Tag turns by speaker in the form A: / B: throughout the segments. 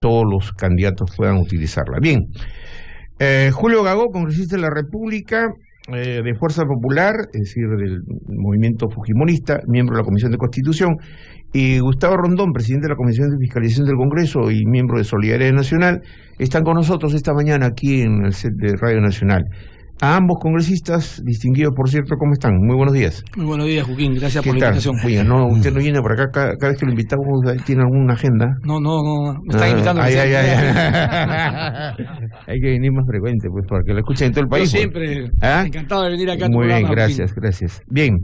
A: todos los candidatos puedan utilizarla. Bien, Julio Gagó, congresista de la República, de Fuerza Popular, es decir, del movimiento fujimorista, miembro de la Comisión de Constitución, y Gustavo Rondón, presidente de la Comisión de Fiscalización del Congreso y miembro de Solidaridad Nacional, están con nosotros esta mañana aquí en el set de Radio Nacional. A ambos congresistas, distinguidos por cierto, ¿cómo están? Muy buenos días.
B: Muy buenos días, Joaquín, gracias por la invitación.
A: Oiga, no, usted no viene por acá cada vez que lo invitamos, ¿tiene alguna agenda?
B: No, me están invitando.
A: Hay que venir más frecuente, pues, para que lo escuchen en todo el país.
B: Yo siempre, encantado de venir acá a tu
A: Muy
B: programa,
A: bien, gracias. Bien,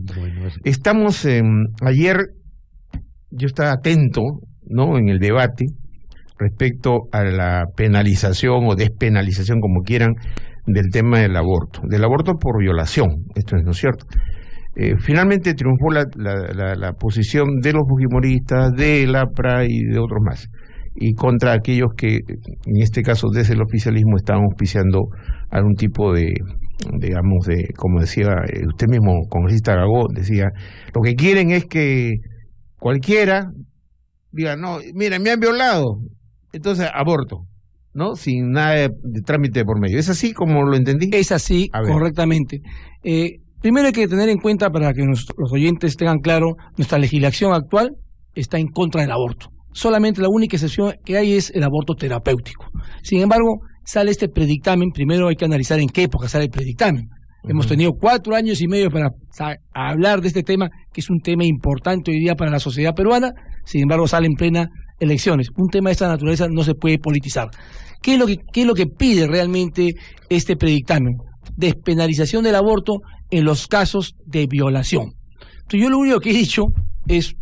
A: estamos, ayer yo estaba atento, ¿no?, en el debate respecto a la penalización o despenalización, como quieran, del tema del aborto por violación, esto es, ¿no es cierto? Finalmente triunfó la posición de los fujimoristas, del APRA y de otros más, y contra aquellos que, en este caso desde el oficialismo, estaban auspiciando algún tipo de, digamos, como decía usted mismo, congresista Gagó, decía, lo que quieren es que cualquiera diga, no, mira, me han violado, entonces aborto, ¿no? Sin nada de trámite por medio. ¿Es así como lo entendí?
B: Es así, correctamente. Primero hay que tener en cuenta, para que los oyentes tengan claro, nuestra legislación actual está en contra del aborto. Solamente la única excepción que hay es el aborto terapéutico. Sin embargo, sale este predictamen. Primero hay que analizar en qué época sale el predictamen. Hemos tenido 4 años y medio para hablar de este tema, que es un tema importante hoy día para la sociedad peruana. Sin embargo, sale en plena elecciones. Un tema de esta naturaleza no se puede politizar. ¿Qué es lo que pide realmente este predictamen? Despenalización del aborto en los casos de violación. Entonces, yo lo único que he dicho es,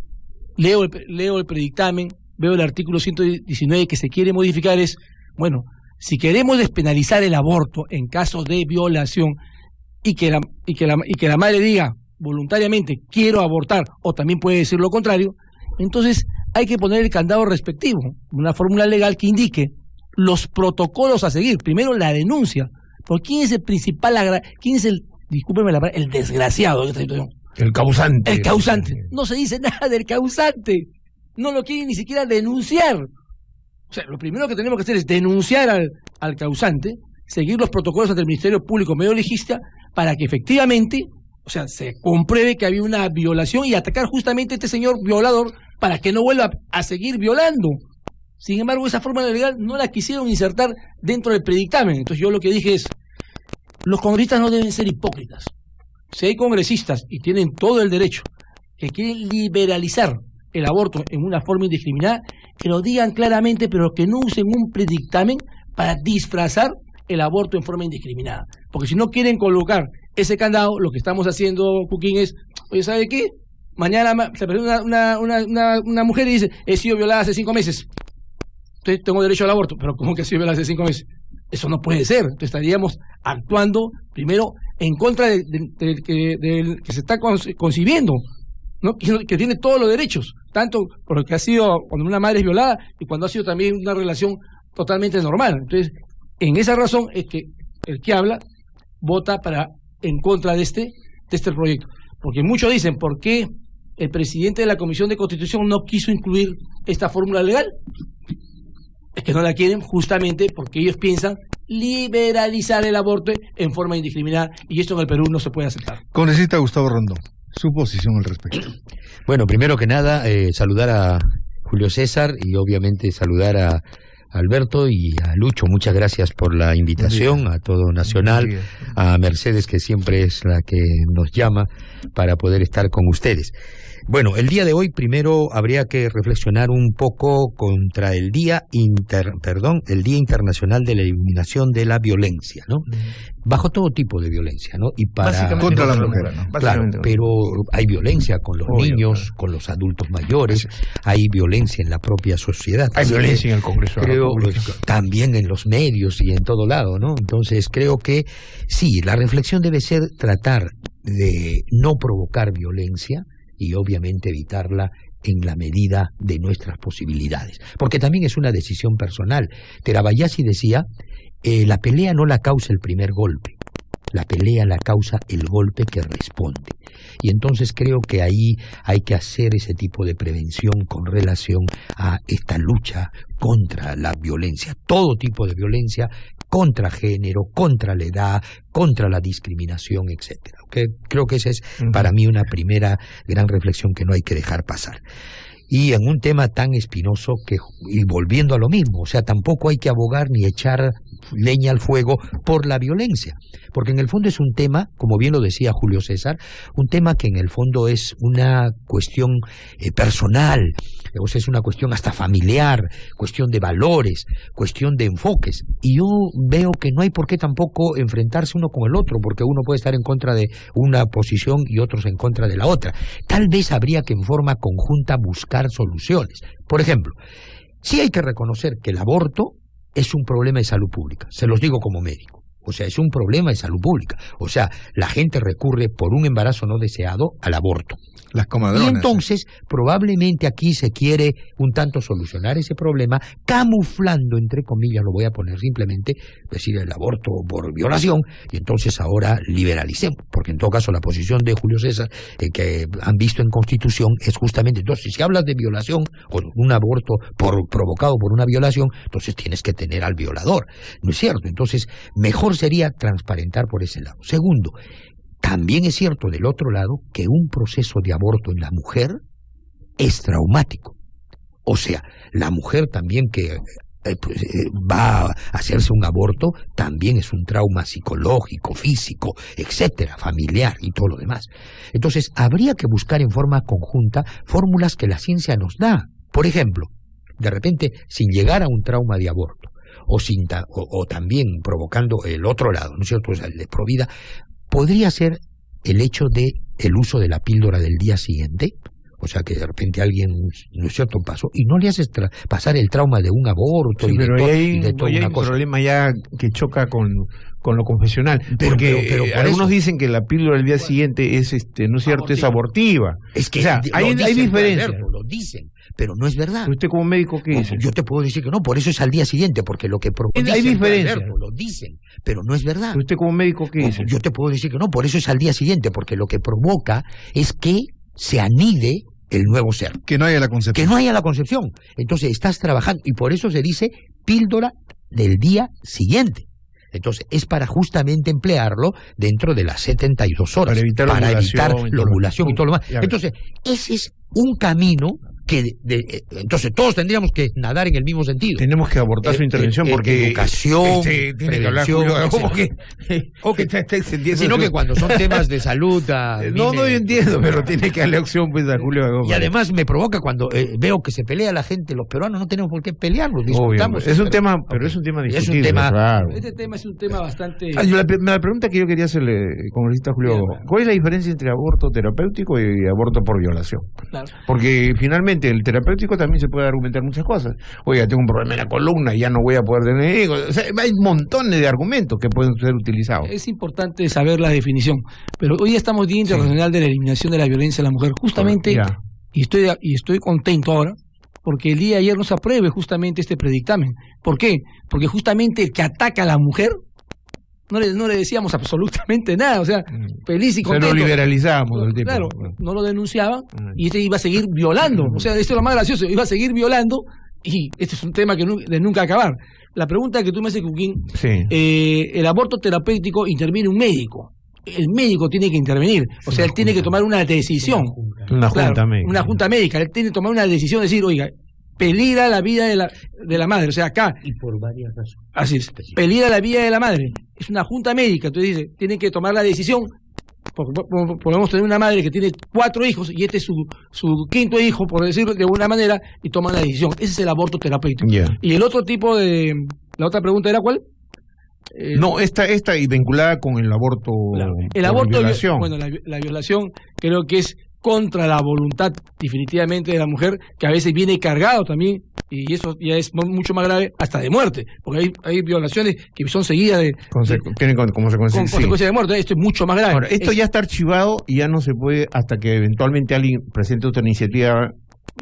B: leo el predictamen, veo el artículo 119 que se quiere modificar, es, bueno, si queremos despenalizar el aborto en caso de violación y que la madre diga voluntariamente quiero abortar, o también puede decir lo contrario, entonces hay que poner el candado respectivo, una fórmula legal que indique los protocolos a seguir. Primero, la denuncia. ¿Por quién es el principal discúlpeme la palabra, el desgraciado de esta situación?
A: El causante.
B: El causante. No se dice nada del causante. No lo quieren ni siquiera denunciar. O sea, lo primero que tenemos que hacer es denunciar al causante, seguir los protocolos ante el Ministerio Público medio legista, para que efectivamente, o sea, se compruebe que había una violación y atacar justamente a este señor violador para que no vuelva a seguir violando. Sin embargo, esa fórmula legal no la quisieron insertar dentro del predictamen. Entonces yo lo que dije es, los congresistas no deben ser hipócritas. Si hay congresistas, y tienen todo el derecho, que quieren liberalizar el aborto en una forma indiscriminada, que lo digan claramente, pero que no usen un predictamen para disfrazar el aborto en forma indiscriminada. Porque si no quieren colocar ese candado, lo que estamos haciendo, Joaquín, es, oye, ¿sabe qué? Mañana se presenta una mujer y dice, he sido violada hace 5 meses. Entonces tengo derecho al aborto. Pero ¿cómo que ha sido violada hace 5 meses? Eso no puede ser. Entonces estaríamos actuando primero en contra del que se está concibiendo, ¿no? Que tiene todos los derechos, tanto por lo que ha sido cuando una madre es violada y cuando ha sido también una relación totalmente normal. Entonces, en esa razón es que el que habla vota en contra de este proyecto. Porque muchos dicen, ¿por qué el presidente de la Comisión de Constitución no quiso incluir esta fórmula legal? Es que no la quieren justamente porque ellos piensan liberalizar el aborto en forma indiscriminada, y esto en el Perú no se puede aceptar.
C: Congresista Gustavo Rondón, su posición al respecto.
D: Bueno, primero que nada, saludar a Julio César y obviamente saludar a Alberto y a Lucho. Muchas gracias por la invitación, a todo Nacional, a Mercedes, que siempre es la que nos llama para poder estar con ustedes. Bueno, el día de hoy primero habría que reflexionar un poco contra el Día Internacional de la Eliminación de la Violencia, ¿no? Bajo todo tipo de violencia, ¿no? Y
C: contra la mujer, ¿no?
D: Claro, pero hay violencia con los niños, con los adultos mayores, hay violencia en la propia sociedad.
A: Hay violencia en el Congreso.
D: Creo también en los medios y en todo lado, ¿no? Entonces creo que sí, la reflexión debe ser tratar de no provocar violencia y obviamente evitarla en la medida de nuestras posibilidades, porque también es una decisión personal. Terabayasi decía, la pelea no la causa el primer golpe, La pelea, la causa, el golpe que responde. Y entonces creo que ahí hay que hacer ese tipo de prevención con relación a esta lucha contra la violencia, todo tipo de violencia, contra género, contra la edad, contra la discriminación, etcétera. ¿Okay? Creo que esa es para mí una primera gran reflexión que no hay que dejar pasar. Y en un tema tan espinoso y volviendo a lo mismo, o sea, tampoco hay que abogar ni echar leña al fuego por la violencia, porque en el fondo es un tema, como bien lo decía Julio César, un tema que en el fondo es una cuestión personal, o sea, es una cuestión hasta familiar, cuestión de valores, cuestión de enfoques, y yo veo que no hay por qué tampoco enfrentarse uno con el otro, porque uno puede estar en contra de una posición y otros en contra de la otra. Tal vez habría que en forma conjunta buscar soluciones. Por ejemplo, sí hay que reconocer que el aborto es un problema de salud pública, se los digo como médico, o sea, es un problema de salud pública, o sea, la gente recurre por un embarazo no deseado al aborto.
C: Las comadronas.
D: Y entonces, probablemente aquí se quiere un tanto solucionar ese problema, camuflando, entre comillas, lo voy a poner simplemente, decir el aborto por violación, y entonces ahora liberalicemos, porque en todo caso la posición de Julio César, que han visto en Constitución, es justamente, entonces, si hablas de violación, o un aborto provocado por una violación, entonces tienes que tener al violador, ¿no es cierto? Entonces, mejor sería transparentar por ese lado. Segundo, también es cierto del otro lado que un proceso de aborto en la mujer es traumático. O sea, la mujer también que va a hacerse un aborto también es un trauma psicológico, físico, etcétera, familiar y todo lo demás. Entonces, habría que buscar en forma conjunta fórmulas que la ciencia nos da. Por ejemplo, de repente, sin llegar a un trauma de aborto, o también provocando el otro lado, ¿no es cierto?, o sea, el de provida, podría ser el hecho de el uso de la píldora del día siguiente, o sea que de repente alguien, ¿no es cierto?, pasó y no le haces pasar el trauma de un aborto, sí,
A: pero hay un problema ya que choca con lo confesional, porque algunos dicen que la píldora del día siguiente es, ¿no es cierto?, es abortiva.
D: Es que,
A: o sea, hay diferencias.
D: Lo dicen, pero no es verdad.
A: ¿Pero usted como médico qué dice?
D: Yo te puedo decir que no, por eso es al día siguiente, porque lo que
A: hay diferencias.
D: Lo dicen, pero no es verdad.
A: ¿Pero usted como médico qué dice?
D: Yo te puedo decir que no, por eso es al día siguiente, porque lo que provoca es que se anide el nuevo ser.
C: Que no haya la concepción.
D: Que no haya la concepción. Entonces estás trabajando, y por eso se dice píldora del día siguiente. Entonces es para justamente emplearlo dentro de las 72 horas. Para evitar la ovulación y todo lo demás. Entonces, ese es un camino que entonces todos tendríamos que nadar en el mismo sentido.
A: Tenemos que abortar su intervención porque
D: educación,
A: tiene que hablar
D: sino que cuando son temas de salud
A: yo entiendo, pero tiene que darle opción pues a Julio Gómez.
D: Y además me provoca cuando veo que se pelea la gente, los peruanos no tenemos por qué pelearlos, disfrutamos.
A: Es un tema, pero es un tema discutible.
B: Es un tema, claro. Este tema es un tema bastante.
A: La pregunta que yo quería hacerle, congresista Julio, ¿cuál es la diferencia entre aborto terapéutico y aborto por violación?
B: Claro.
A: Porque finalmente el terapéutico también se puede argumentar muchas cosas. Oiga, tengo un problema en la columna y ya no voy a poder tener hijos. O sea, hay montones de argumentos que pueden ser utilizados.
B: Es importante saber la definición. Pero hoy estamos Día Internacional de la Eliminación de la Violencia a la Mujer. Justamente, y estoy contento ahora, porque el día de ayer no se apruebe justamente este predictamen. ¿Por qué? Porque justamente el que ataca a la mujer no le decíamos absolutamente nada, o sea, feliz y contento.
A: Se lo liberalizábamos el tipo.
B: Claro, no lo denunciaba y este iba a seguir violando, o sea, esto es lo más gracioso, iba a seguir violando y este es un tema que de nunca acabar. La pregunta que tú me haces, Cuquín, el aborto terapéutico interviene un médico. El médico tiene que intervenir, o sea, él tiene que tomar una decisión.
A: Una junta médica.
B: Una junta médica, él tiene que tomar una decisión, decir, oiga, peligra la vida de la madre, o sea, acá.
D: Y por varias razones.
B: Así es, peligra la vida de la madre. Es una junta médica, entonces dice, tienen que tomar la decisión. Podemos tener una madre que tiene 4 hijos y este es su 5º hijo, por decirlo de alguna manera, y toman la decisión. Ese es el aborto terapéutico. Y el otro tipo de... ¿La otra pregunta era cuál?
A: No, esta y vinculada con el aborto.
B: Claro. El aborto, violación. Bueno, la violación creo que es contra la voluntad definitivamente de la mujer, que a veces viene cargado también, y eso ya es mucho más grave, hasta de muerte, porque hay violaciones que son seguidas de...
A: Tienen como consecuencia
B: de muerte. Esto es mucho más grave.
A: Ahora, esto ya está archivado y ya no se puede hasta que eventualmente alguien presente otra iniciativa.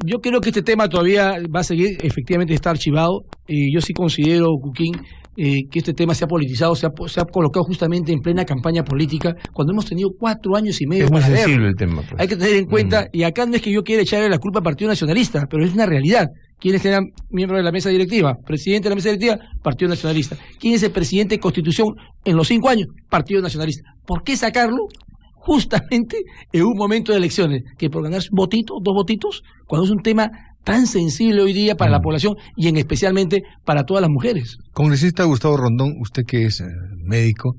B: Yo creo que este tema todavía va a seguir, efectivamente está archivado, y yo sí considero, Cuquín, que este tema se ha politizado, se ha colocado justamente en plena campaña política, cuando hemos tenido 4 años y medio
A: es muy
B: para
A: sensible
B: verlo.
A: el tema. Pues.
B: Hay que tener en cuenta, y acá no es que yo quiera echarle la culpa al Partido Nacionalista, pero es una realidad. ¿Quiénes eran miembros de la mesa directiva? Presidente de la mesa directiva, Partido Nacionalista. ¿Quién es el presidente de Constitución en los 5 años? Partido Nacionalista. ¿Por qué sacarlo? Justamente en un momento de elecciones, que por ganar votitos, 2 votitos, cuando es un tema tan sensible hoy día para la población y en especialmente para todas las mujeres.
C: Congresista Gustavo Rondón, usted que es médico,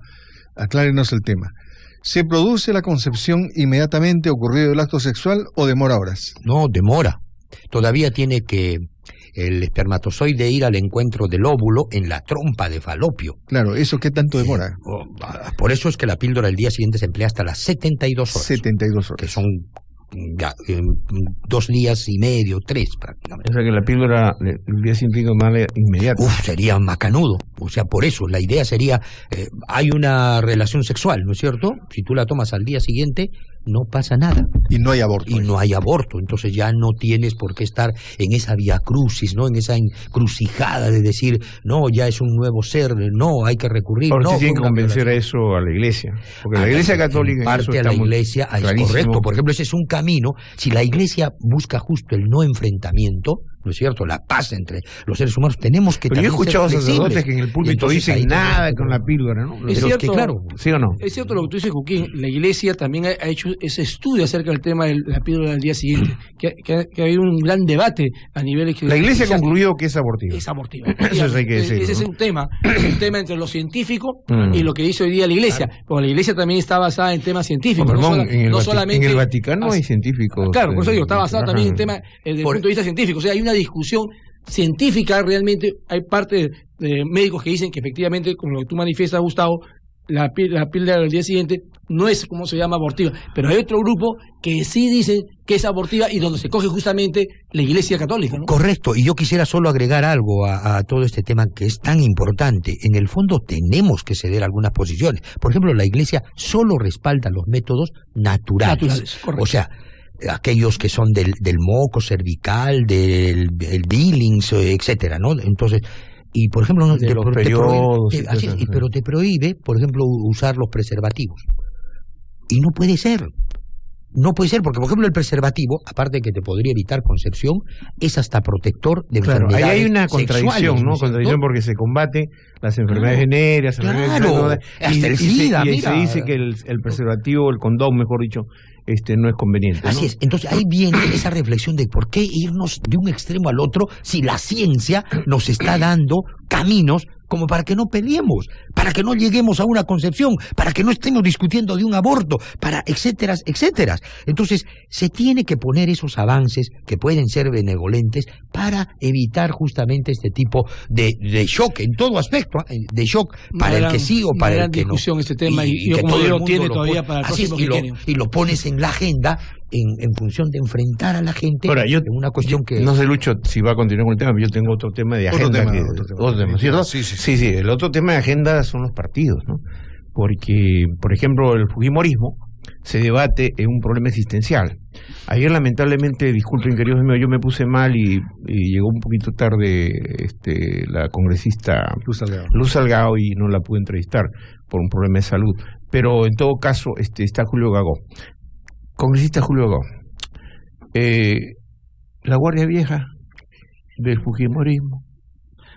C: aclárenos el tema. ¿Se produce la concepción inmediatamente ocurrido el acto sexual o demora horas?
D: No, demora. Todavía tiene que el espermatozoide ir al encuentro del óvulo en la trompa de Falopio.
C: Claro, ¿eso qué tanto demora?
D: Por eso es que la píldora del día siguiente se emplea hasta las 72 horas.
C: 72 horas.
D: Que son ya 2 días y medio, 3 prácticamente.
A: O sea que la píldora el día siguiente más inmediata.
D: Sería macanudo. O sea, por eso la idea sería, hay una relación sexual, ¿no es cierto? Si tú la tomas al día siguiente, no pasa nada.
C: Y no hay aborto.
D: Y no hay aborto. Entonces ya no tienes por qué estar en esa vía crucis, ¿no? En esa encrucijada de decir, no, ya es un nuevo ser, no, hay que recurrir.
A: Ahora
D: no,
A: sí tienen que convencer a eso a la Iglesia. Porque la Iglesia Católica...
D: Parte a la Iglesia, es correcto. Por ejemplo, ese es un camino. Si la Iglesia busca justo el no enfrentamiento, ¿no es cierto? La paz entre los seres humanos, tenemos que...
A: Pero yo he escuchado
D: ser
A: sacerdotes que en el púlpito dicen nada con la píldora, ¿no?
B: Es cierto,
D: claro,
A: ¿sí o no?
B: Es cierto lo que tú dices, Joaquín. La Iglesia también ha hecho ese estudio acerca del tema de la píldora del día siguiente, que ha habido un gran debate a nivel...
A: La Iglesia ha concluido que es abortiva.
B: Es abortiva.
A: Eso hay que decirlo,
B: ese es un tema entre lo científico y lo que dice hoy día la Iglesia.
A: Claro.
B: Porque la Iglesia también está basada en temas científicos.
A: En el Vaticano hay científicos.
B: Claro, por eso digo, está basada también en temas desde el punto de vista científico. O sea, hay una discusión científica realmente. Hay parte de médicos que dicen que efectivamente, como lo que tú manifiestas, Gustavo, la píldora del día siguiente no es, como se llama, abortiva, pero hay otro grupo que sí dicen que es abortiva y donde se coge justamente la Iglesia Católica, ¿no?
D: Correcto, y yo quisiera solo agregar algo a todo este tema que es tan importante. En el fondo tenemos que ceder algunas posiciones. Por ejemplo, la Iglesia solo respalda los métodos naturales.
B: Correcto.
D: O sea, aquellos que son del moco cervical, del Billings, etcétera, ¿no? Entonces, y por ejemplo,
A: de los periodos,
D: pero te prohíbe, por ejemplo, usar los preservativos. Y no puede ser. No puede ser, porque por ejemplo el preservativo, aparte de que te podría evitar concepción, es hasta protector de enfermedades.
A: Ahí hay una contradicción,
D: sexuales,
A: ¿no? Contradicción porque se combate las enfermedades venéreas,
D: hasta el SIDA,
A: y se dice que el preservativo, el condón, mejor dicho, no es conveniente, ¿no?
D: Así es. Entonces ahí viene esa reflexión de por qué irnos de un extremo al otro si la ciencia nos está dando caminos como para que no peleemos, para que no lleguemos a una concepción, para que no estemos discutiendo de un aborto, para etcétera, etcétera. Entonces, se tiene que poner esos avances que pueden ser benevolentes para evitar justamente este tipo de shock en todo aspecto, de shock para el que sí o para el que no.
B: Discusión este tema y yo, como digo, tiene todavía para el próximo quinquenio.
D: Y lo pones en la agenda en función de enfrentar a la gente.
A: Ahora,
D: en una cuestión que...
A: No sé, Lucho, si va a continuar con el tema, pero yo tengo otro tema de agenda. Otro tema, ¿cierto? Sí, el otro tema de agenda son los partidos, ¿no? Porque, por ejemplo, el fujimorismo se debate en un problema existencial. Ayer, lamentablemente, disculpen, queridos míos, yo me puse mal y llegó un poquito tarde la congresista Luz Salgado y no la pude entrevistar por un problema de salud. Pero, en todo caso, está Julio Gagó. Congresista Julio Gagó. La guardia vieja del fujimorismo.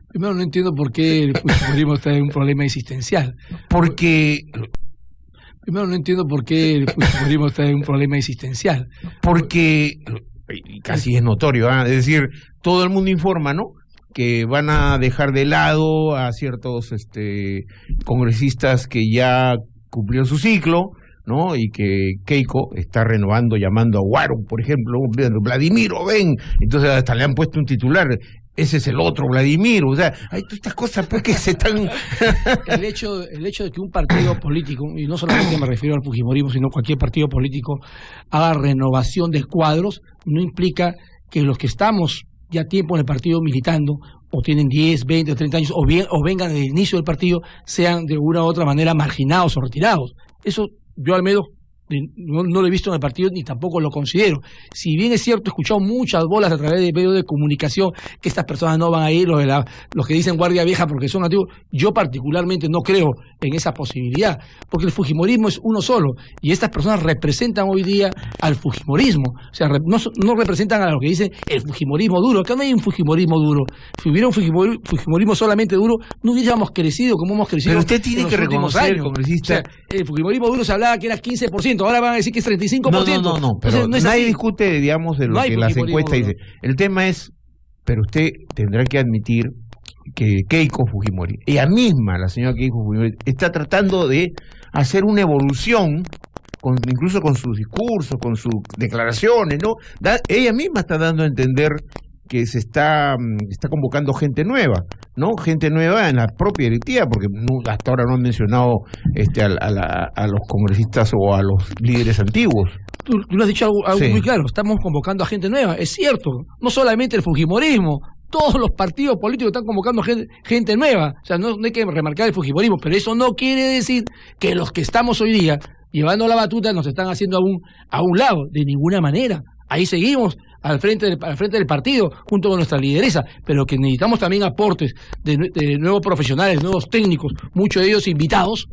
B: Primero, no entiendo por qué el fujimorismo está en un problema existencial. Primero, no entiendo por qué el fujimorismo está en un problema existencial.
A: Porque casi es notorio, ¿eh? Es decir, todo el mundo informa, ¿no?, que van a dejar de lado a ciertos congresistas que ya cumplieron su ciclo, ¿no? Y que Keiko está renovando, llamando a Guaro, por ejemplo, Vladimiro, ven. Entonces hasta le han puesto un titular. Ese es el otro Vladimiro. O sea, hay todas estas cosas pues que se están...
B: El hecho de que un partido político, y no solamente me refiero al fujimorismo, sino cualquier partido político, haga renovación de cuadros, no implica que los que estamos ya tiempo en el partido militando, o tienen 10, 20 o 30 años, o vengan desde el inicio del partido, sean de una u otra manera marginados o retirados. Eso yo al menos no lo he visto en el partido ni tampoco lo considero. Si bien es cierto, he escuchado muchas bolas a través de medios de comunicación que estas personas no van a ir, los que dicen guardia vieja porque son antiguos, yo particularmente no creo en esa posibilidad, porque el fujimorismo es uno solo y estas personas representan hoy día al fujimorismo, o sea, no representan a lo que dice el fujimorismo duro. Acá no hay un fujimorismo duro. Si hubiera un fujimorismo solamente duro, no hubiéramos crecido como hemos crecido.
A: Pero usted tiene que reconocer, congresista,
B: o sea, el fujimorismo duro se hablaba que era 15%, ahora van a decir que es 35%.
A: No, pero entonces, no es nadie discute, digamos, de lo que las encuestas dicen. El tema es, pero usted tendrá que admitir que Keiko Fujimori, ella misma, la señora Keiko Fujimori, está tratando de hacer una evolución, incluso con sus discursos, con sus declaraciones, ¿no? Ella misma está dando a entender que se está convocando gente nueva, ¿no? Gente nueva en la propia directiva, porque hasta ahora no han mencionado a los congresistas o a los líderes antiguos.
B: Tú lo has dicho algo sí. Muy claro, estamos convocando a gente nueva, es cierto, no solamente el fujimorismo, todos los partidos políticos están convocando gente nueva, o sea, no hay que remarcar el fujimorismo, pero eso no quiere decir que los que estamos hoy día llevando la batuta nos están haciendo a un lado, de ninguna manera. Ahí seguimos al frente del partido, junto con nuestra lideresa, pero que necesitamos también aportes de nuevos profesionales, nuevos técnicos, muchos de ellos invitados.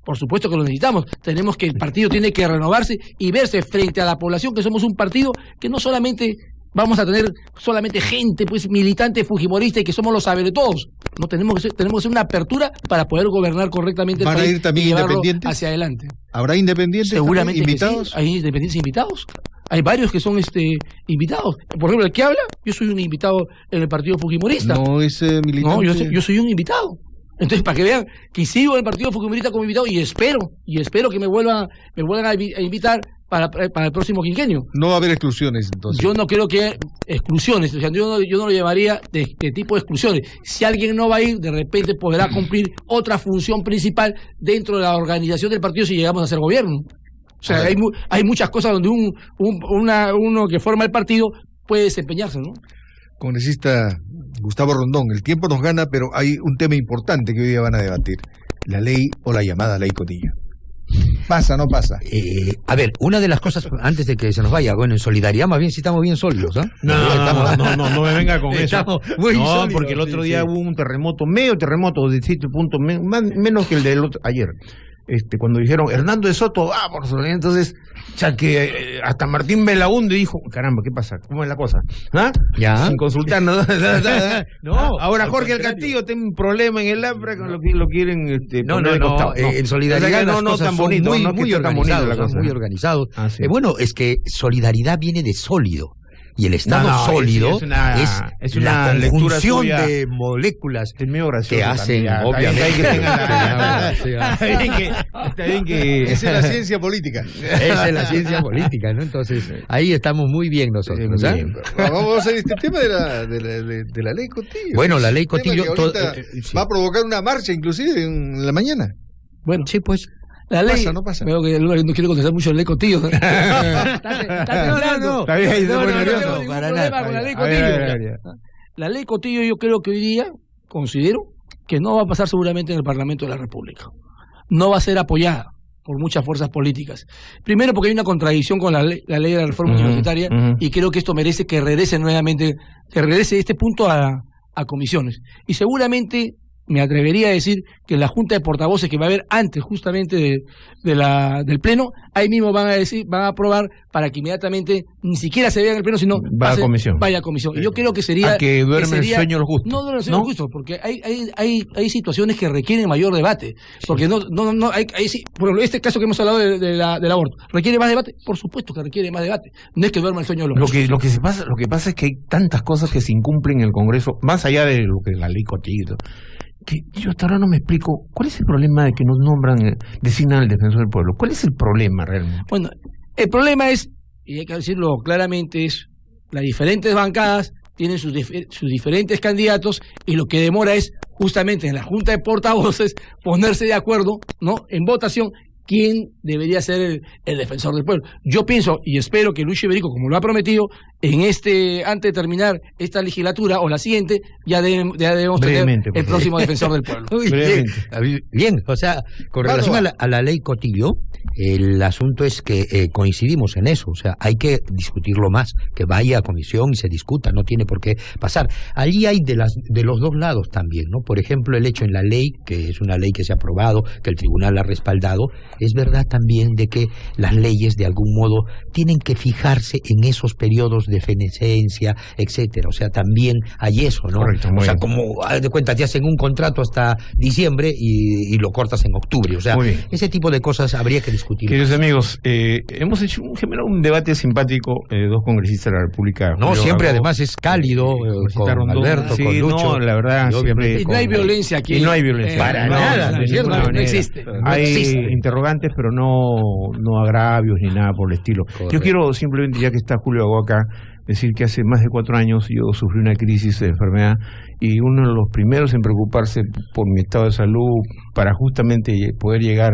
B: Por supuesto que lo necesitamos. Tenemos que el partido tiene que renovarse y verse frente a la población que somos un partido que no solamente vamos a tener solamente gente pues militante fujimorista y que somos los sabertodos. No tenemos que hacer una apertura para poder gobernar correctamente el país.
C: ¿Van a ir también
B: y llevarlo
C: independientes
B: hacia adelante?
C: ¿Habrá independientes?
B: Seguramente
C: invitados.
B: Sí. Hay independientes invitados. Hay varios que son invitados. Por ejemplo, el que habla, yo soy un invitado en el partido fujimorista.
C: No es militante.
B: No, yo soy un invitado. Entonces, para que vean que sigo en el partido fujimorista como invitado y espero que me vuelvan a invitar para el próximo quinquenio.
C: No va a haber exclusiones, entonces.
B: Yo no creo que haya exclusiones. O sea, yo no lo llevaría de tipo de exclusiones. Si alguien no va a ir, de repente podrá cumplir otra función principal dentro de la organización del partido si llegamos a ser gobierno. O sea, hay muchas cosas donde uno que forma el partido puede desempeñarse, ¿no?
C: Congresista Gustavo Rondón, el tiempo nos gana, pero hay un tema importante que hoy día van a debatir: la ley o la llamada ley Cotillo. ¿Pasa o no pasa?
D: A ver, una de las cosas, antes de que se nos vaya, bueno, en solidaridad más bien si estamos bien sólidos, ¿eh?
A: No me venga con eso.
D: Muy sólidos,
A: porque el otro día hubo un terremoto, medio terremoto de 7 puntos, menos que el del ayer. Cuando dijeron Hernando de Soto, vamos, entonces, ya que hasta Martín Belaúnde dijo, caramba, ¿qué pasa? ¿Cómo es la cosa? ¿Ah?
D: Ya.
A: Sin consultar, ¿no? Ahora Jorge del Castillo tiene un problema en el APRA, lo quieren poner de costado.
D: En solidaridad las cosas
A: tan bonito,
D: son muy organizados, muy organizados.
A: Sí.
D: Bueno, es que solidaridad viene de sólido. Y el estado sólido es una conjunción de moléculas que hacen, obviamente.
C: Está bien que esa es la ciencia política.
D: Esa es la ciencia política, ¿no? Entonces, ahí estamos muy bien nosotros.
C: Muy bien. Vamos a hacer este tema de la ley Cotillo.
D: Bueno, la ley Cotillo
C: va a provocar una marcha, inclusive, en la mañana.
B: Bueno,
D: sí, pues.
B: La ley,
C: no pasa.
B: Veo que no quiero contestar mucho el ley Cotillo.
D: No.
A: Está bien,
B: no tengo para nada. Con la ley Cotillo. La ley Cotillo yo creo que hoy día considero que no va a pasar seguramente en el Parlamento de la República. No va a ser apoyada por muchas fuerzas políticas. Primero porque hay una contradicción con la ley de la reforma universitaria y creo que esto merece que regrese este punto a comisiones. Y seguramente me atrevería a decir que la Junta de Portavoces que va a haber antes justamente del Pleno, ahí mismo van a aprobar para que inmediatamente ni siquiera se vea en el Pleno, sino vaya a comisión. Y yo creo que sería...
A: que duerme el sueño los justos.
B: No duerme el sueño los justos, porque hay situaciones que requieren mayor debate. Porque por ejemplo, este caso que hemos hablado del aborto, ¿requiere más debate? Por supuesto que requiere más debate. No es que duerma el sueño de los justos.
A: Lo que pasa es que hay tantas cosas que se incumplen en el Congreso, más allá de lo que es la ley Cotillo, que yo hasta ahora no me explico cuál es el problema de que nos designan al defensor del pueblo. ¿Cuál es el problema realmente?
B: Bueno, el problema es, y hay que decirlo claramente, es las diferentes bancadas tienen sus diferentes candidatos y lo que demora es justamente en la Junta de Portavoces ponerse de acuerdo, ¿no?, en votación quién debería ser el defensor del pueblo. Yo pienso y espero que Luis Chiverico, como lo ha prometido, antes de terminar esta legislatura o la siguiente, ya debemos tener el próximo defensor del pueblo.
D: Bien, o sea, con relación a la ley Cotillo, el asunto es que coincidimos en eso, o sea, hay que discutirlo más, que vaya a comisión y se discuta, no tiene por qué pasar. Allí hay de los dos lados también, ¿no? Por ejemplo, el hecho en la ley, que es una ley que se ha aprobado, que el tribunal ha respaldado, es verdad también de que las leyes de algún modo tienen que fijarse en esos periodos de fenescencia, etcétera, o sea, también hay eso, ¿no?
A: Correcto,
D: o sea, como, haz de cuenta, te hacen un contrato hasta diciembre y lo cortas en octubre, o sea, ese tipo de cosas habría que discutir.
A: Queridos amigos, hemos generado un debate simpático, dos congresistas de la República.
D: No, siempre además es cálido, con Alberto, con Lucho.
A: No, la verdad,
B: y no hay violencia aquí.
A: Y no hay violencia.
D: Para nada,
B: no existe.
A: Hay interrogantes, pero no agravios ni nada por el estilo.
D: Correcto.
A: Yo quiero simplemente, ya que está Julio Agó acá, decir que hace más de 4 años yo sufrí una crisis de enfermedad y uno de los primeros en preocuparse por mi estado de salud para justamente poder llegar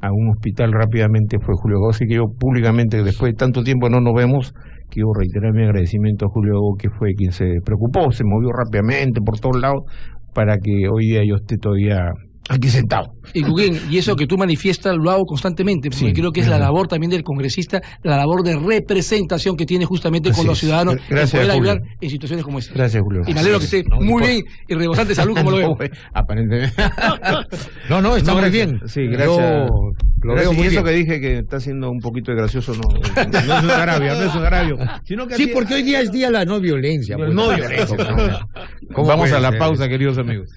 A: a un hospital rápidamente fue Julio Agó. Así que yo públicamente, después de tanto tiempo no nos vemos, quiero reiterar mi agradecimiento a Julio Agó, que fue quien se preocupó, se movió rápidamente por todos lados para que hoy día yo esté todavía aquí sentado.
B: Y Guggen, y eso que tú manifiestas lo hago constantemente, porque creo que es la labor también del congresista, la labor de representación que tiene justamente con los ciudadanos,
A: gracias,
B: poder
A: Julio,
B: ayudar en situaciones como esta.
A: Gracias, Julio.
B: Y me alegro que esté muy bien y rebosante salud, como lo veo.
A: Aparentemente.
D: No, está muy bien.
A: Sí, gracias.
D: Yo lo veo muy
A: y eso
D: bien.
A: que dije que está siendo un poquito de gracioso no es un agravio, sino que
D: Sí, porque hoy día es día de la no violencia.
A: no violencia. Vamos a la pausa, queridos amigos.